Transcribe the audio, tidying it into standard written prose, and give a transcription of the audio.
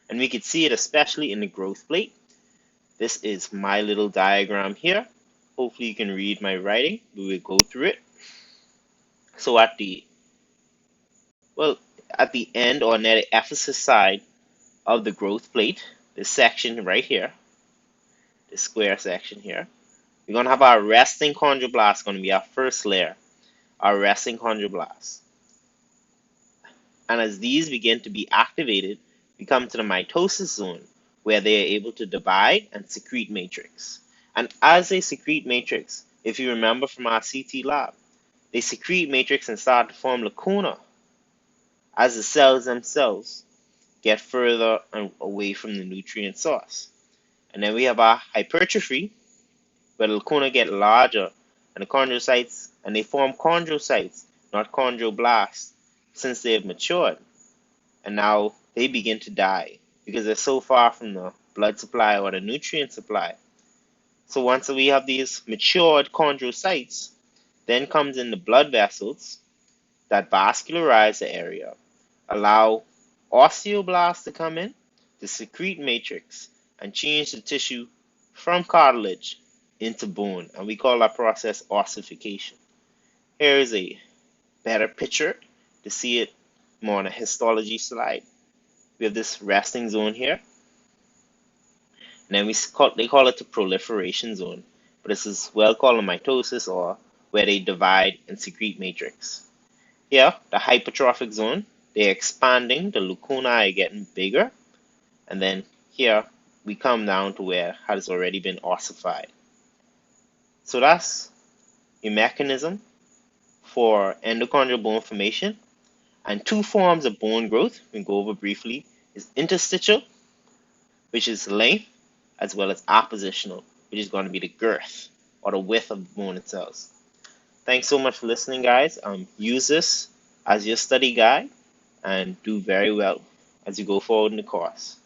And we could see it especially in the growth plate. This is my little diagram here. Hopefully you can read my writing. We will go through it. So well, at the end or near the epiphysis side of the growth plate, this section right here, this square section here, we're going to have our resting chondroblast, going to be our first layer, our resting chondroblast. And as these begin to be activated, we come to the mitosis zone, where they are able to divide and secrete matrix. And as they secrete matrix, if you remember from our CT lab, they secrete matrix and start to form lacuna as the cells themselves get further away from the nutrient source. And then we have our hypertrophy, where the lacuna get larger and the chondrocytes, and they form chondrocytes, not chondroblasts, since they have matured. And now they begin to die because they're so far from the blood supply or the nutrient supply. So once we have these matured chondrocytes, then comes in the blood vessels that vascularize the area, allow osteoblasts to come in to secrete matrix and change the tissue from cartilage into bone, and we call that process ossification. Here is a better picture to see it more on a histology slide. We have this resting zone here, and then they call it the proliferation zone, but this is well called a mitosis, or where they divide and secrete matrix. Here, the hypertrophic zone, they're expanding, the lacunae are getting bigger, and then here we come down to where it has already been ossified. So that's a mechanism for endochondral bone formation. And two forms of bone growth we can go over briefly is interstitial, which is length, as well as oppositional, which is going to be the girth or the width of the bone itself. Thanks so much for listening, guys. Use this as your study guide and do very well as you go forward in the course.